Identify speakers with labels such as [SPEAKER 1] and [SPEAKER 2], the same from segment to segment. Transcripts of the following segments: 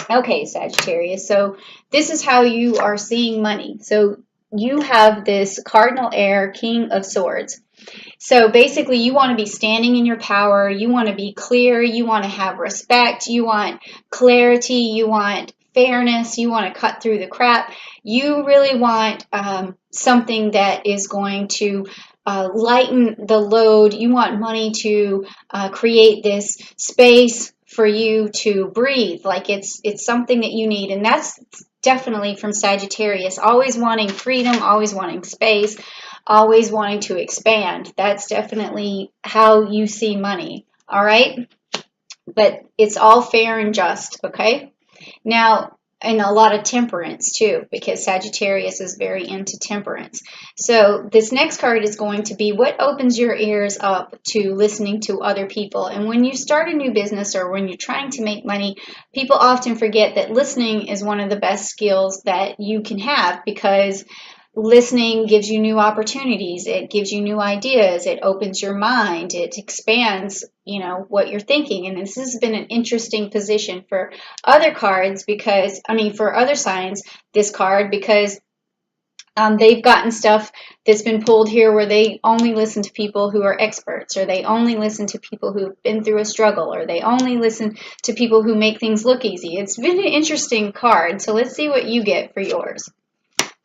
[SPEAKER 1] Okay, Sagittarius. So this is how you are seeing money. So you have this cardinal air, King of Swords. So basically, you want to be standing in your power. You want to be clear. You want to have respect. You want clarity. You want fairness. You want to cut through the crap. You really want something that is going to lighten the load. You want money to create this space for you to breathe. Like it's something that you need, and that's definitely from Sagittarius. Always wanting freedom. Always wanting space, always wanting to expand. That's definitely how you see money. All right. But it's all fair and just. Okay. Now, and a lot of temperance too, because Sagittarius is very into temperance. So this next card is going to be what opens your ears up to listening to other people. And when you start a new business or when you're trying to make money, people often forget that listening is one of the best skills that you can have, because listening gives you new opportunities, it gives you new ideas, it opens your mind, it expands, what you're thinking. And this has been an interesting position for other cards, because for other signs, this card, because they've gotten stuff that's been pulled here where they only listen to people who are experts, or they only listen to people who've been through a struggle, or they only listen to people who make things look easy. It's been an interesting card. So let's see what you get for yours.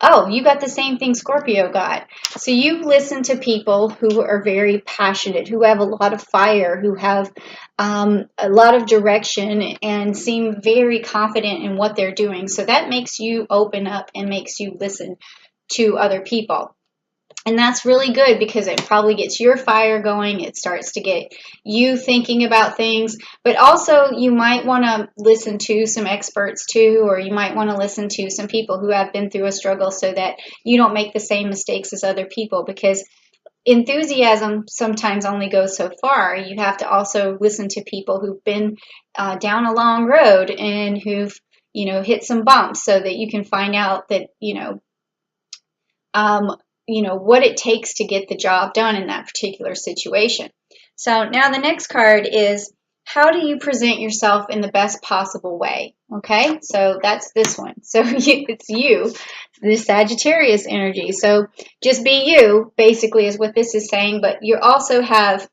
[SPEAKER 1] Oh, you got the same thing Scorpio got. So you listen to people who are very passionate, who have a lot of fire, who have a lot of direction and seem very confident in what they're doing. So that makes you open up and makes you listen to other people. And that's really good, because it probably gets your fire going. It starts to get you thinking about things. But also, you might want to listen to some experts too, or you might want to listen to some people who have been through a struggle, so that you don't make the same mistakes as other people. Because enthusiasm sometimes only goes so far. You have to also listen to people who've been down a long road and who've hit some bumps, so that you can find out that what it takes to get the job done in that particular situation. So now the next card is, how do you present yourself in the best possible way? Okay, so that's this one. So it's you, the Sagittarius energy. So just be you, basically, is what this is saying. But you also have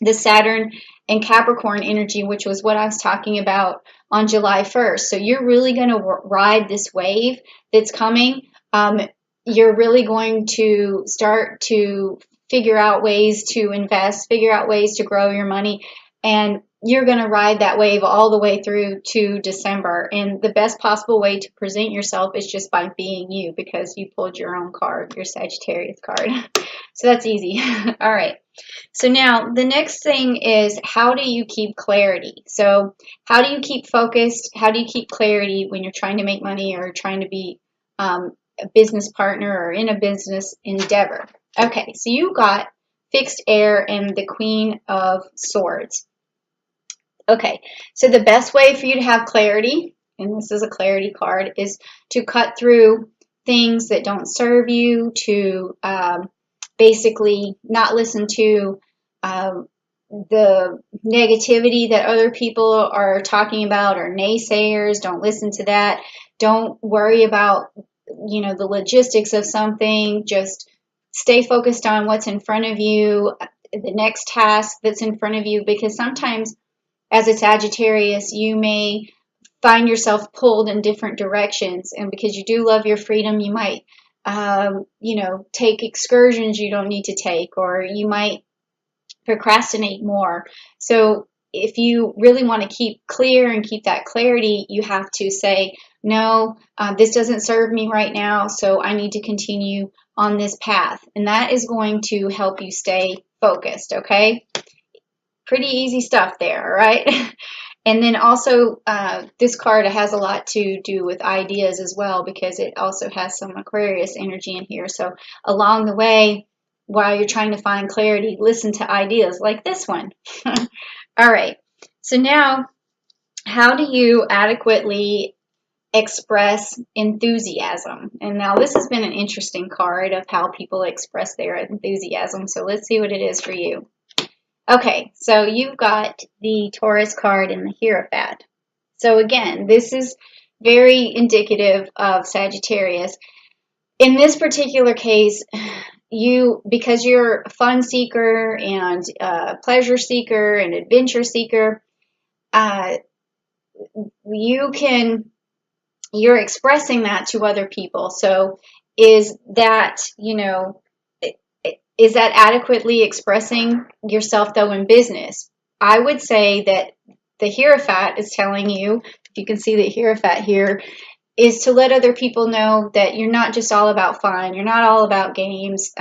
[SPEAKER 1] the Saturn and Capricorn energy, which was what I was talking about on July 1st. So you're really going to ride this wave that's coming. You're really going to start to figure out ways to invest, figure out ways to grow your money, and you're going to ride that wave all the way through to December. And the best possible way to present yourself is just by being you, because you pulled your own card, your Sagittarius card. So that's easy. All right. So now the next thing is, how do you keep clarity? So how do you keep focused? How do you keep clarity when you're trying to make money or trying to be a business partner or in a business endeavor? Okay, so you got fixed air and the Queen of Swords. Okay, so the best way for you to have clarity, and this is a clarity card, is to cut through things that don't serve you, to basically not listen to the negativity that other people are talking about, or naysayers. Don't listen to that. Don't worry about the logistics of something. Just stay focused on what's in front of you, the next task that's in front of you, because sometimes as a Sagittarius, you may find yourself pulled in different directions, and because you do love your freedom, you might take excursions you don't need to take, or you might procrastinate more. So if you really want to keep clear and keep that clarity, you have to say, no, this doesn't serve me right now, so I need to continue on this path. And that is going to help you stay focused, okay? Pretty easy stuff there, all right? And then also, this card has a lot to do with ideas as well, because it also has some Aquarius energy in here. So along the way, while you're trying to find clarity, listen to ideas like this one. All right. So now, how do you adequately express enthusiasm? And now this has been an interesting card of how people express their enthusiasm. So let's see what it is for you. Okay, so you've got the Taurus card and the Hierophant. So again, this is very indicative of Sagittarius. In this particular case, because you're a fun seeker and pleasure seeker and adventure seeker, you're expressing that to other people. So is that, is that adequately expressing yourself though in business? I would say that the Hierophant is telling you, if you can see the Hierophant here, is to let other people know that you're not just all about fun. You're not all about games.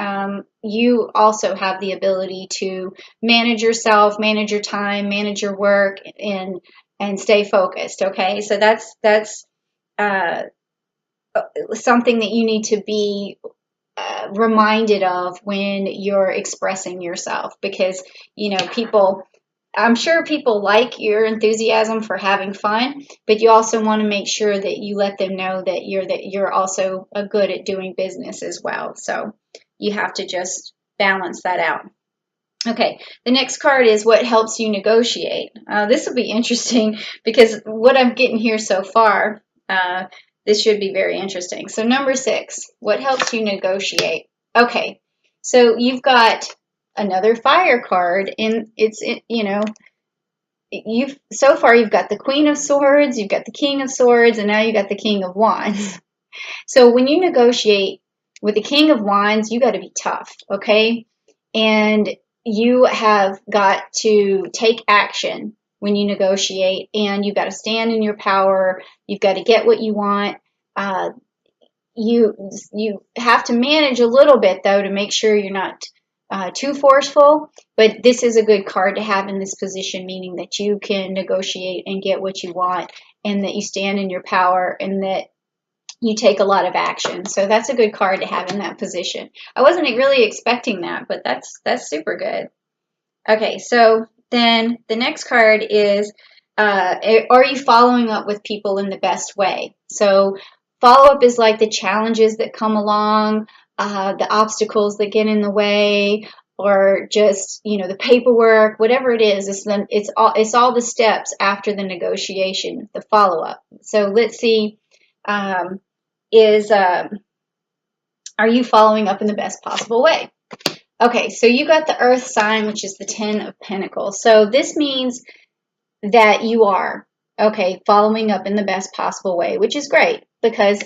[SPEAKER 1] You also have the ability to manage yourself, manage your time, manage your work, and stay focused. Okay, so that's something that you need to be reminded of when you're expressing yourself, because I'm sure people like your enthusiasm for having fun, but you also want to make sure that you let them know that you're also good at doing business as well. So you have to just balance that out. Okay, the next card is what helps you negotiate. This will be interesting because what I'm getting here so far, this should be very interesting. So number 6, what helps you negotiate? Okay, so you've got another fire card, and so far you've got the Queen of Swords, you've got the King of Swords, and now you've got the King of Wands. So when you negotiate with the King of Wands, you got to be tough, okay? And you have got to take action when you negotiate, and you've got to stand in your power. You've got to get what you want. You have to manage a little bit, though, to make sure you're not too forceful. But this is a good card to have in this position, meaning that you can negotiate and get what you want, and that you stand in your power, and that you take a lot of action. So that's a good card to have in that position. I wasn't really expecting that, but that's super good. Okay, so then the next card is, are you following up with people in the best way? So follow-up is like the challenges that come along, the obstacles that get in the way, or just, the paperwork, whatever it is, it's all the steps after the negotiation, the follow-up. So let's see, are you following up in the best possible way? Okay, so you got the Earth sign, which is the 10 of Pentacles. So this means that you are, following up in the best possible way, which is great because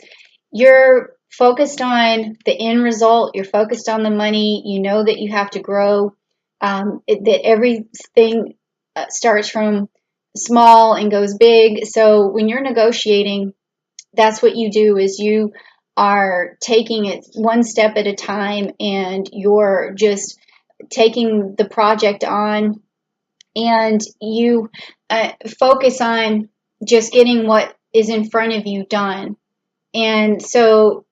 [SPEAKER 1] you're focused on the end result. You're focused on the money. You know that you have to grow, that everything starts from small and goes big. So when you're negotiating, that's what you do, is you are taking it one step at a time, and you're just taking the project on, and you focus on just getting what is in front of you done. And so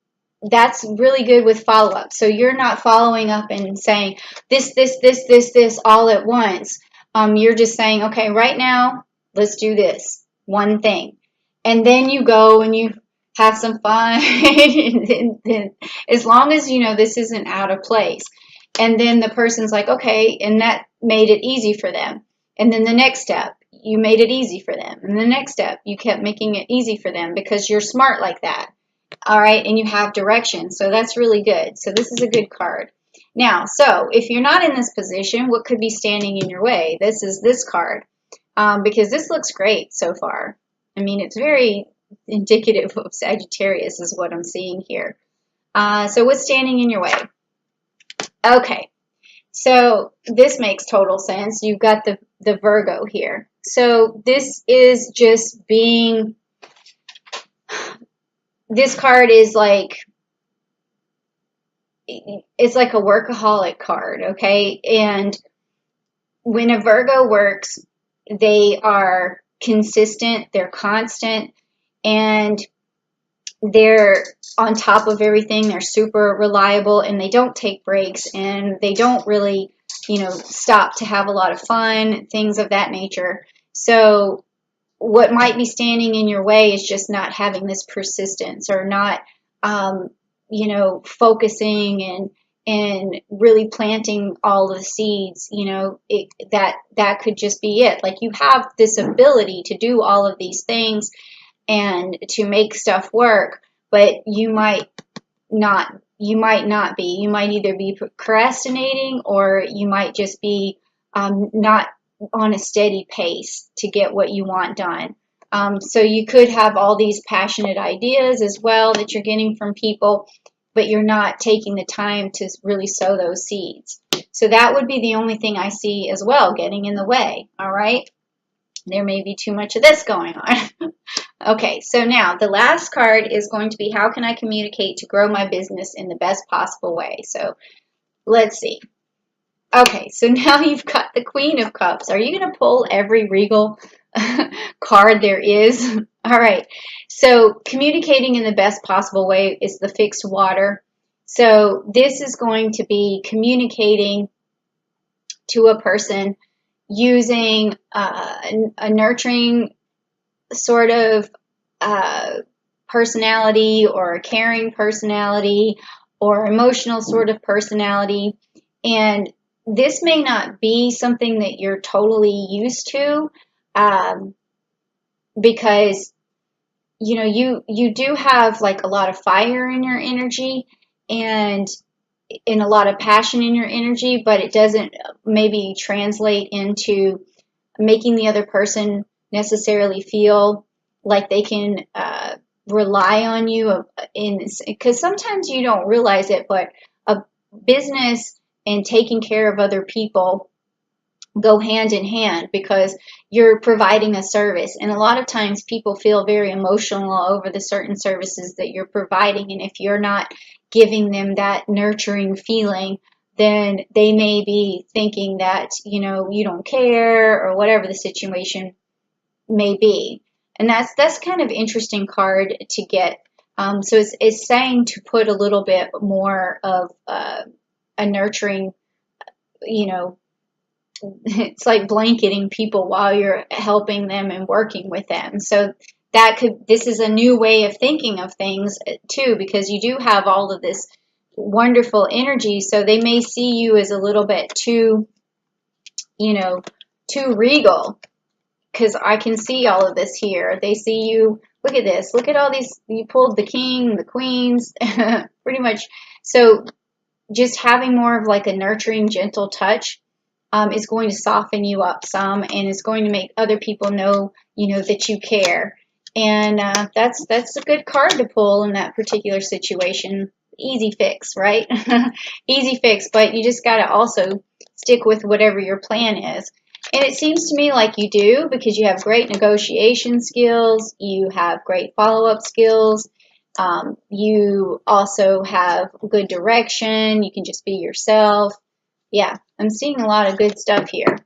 [SPEAKER 1] that's really good with follow-up. So you're not following up and saying this all at once. You're just saying, okay, right now, let's do this one thing. And then you go and you have some fun, as long as you know this isn't out of place. And then the person's like, okay, and that made it easy for them. And then the next step, you made it easy for them. And the next step, you kept making it easy for them because you're smart like that. All right, and you have direction. So that's really good. So this is a good card. Now, so if you're not in this position, what could be standing in your way? This is this card, because this looks great so far. I mean, it's very indicative of Sagittarius is what I'm seeing here. So what's standing in your way? Okay, so this makes total sense. You've got the Virgo here. So this is just being, this card is like, it's like a workaholic card, okay? And when a Virgo works, they are consistent, they're constant, and they're on top of everything. They're super reliable, and they don't take breaks, and they don't really, stop to have a lot of fun, things of that nature. So what might be standing in your way is just not having this persistence, or not, focusing and really planting all the seeds, you know, that could just be it. Like, you have this ability to do all of these things and to make stuff work, but you might not be. You might either be procrastinating, or you might just be not on a steady pace to get what you want done. So you could have all these passionate ideas as well that you're getting from people, but you're not taking the time to really sow those seeds. So that would be the only thing I see as well getting in the way. All right. There may be too much of this going on. Okay, so now the last card is going to be, how can I communicate to grow my business in the best possible way? So let's see. Okay, so now you've got the Queen of Cups. Are you going to pull every regal card there is? All right, so communicating in the best possible way is the fixed water. So this is going to be communicating to a person using a nurturing sort of personality, or a caring personality, or emotional sort of personality. And this may not be something that you're totally used to, because you know, you do have like a lot of fire in your energy, and a lot of passion in your energy, but it doesn't maybe translate into making the other person necessarily feel like they can rely on you, because sometimes you don't realize it, but a business and taking care of other people go hand in hand, because you're providing a service, and a lot of times people feel very emotional over the certain services that you're providing, and if you're not giving them that nurturing feeling, then they may be thinking that, you know, you don't care, or whatever the situation may be. And that's kind of interesting card to get. So it's saying to put a little bit more of a nurturing, you know, it's like blanketing people while you're helping them and working with them. So this is a new way of thinking of things too, because you do have all of this wonderful energy. So they may see you as a little bit too, you know, too regal, because I can see all of this here. They see you, look at this, look at all these, you pulled the king, the queens, pretty much. So just having more of like a nurturing, gentle touch is going to soften you up some, and is going to make other people know, you know, that you care. And that's a good card to pull in that particular situation. Easy fix, right? Easy fix, but you just got to also stick with whatever your plan is. And it seems to me like you do, because you have great negotiation skills, you have great follow-up skills, you also have good direction, you can just be yourself. Yeah, I'm seeing a lot of good stuff here.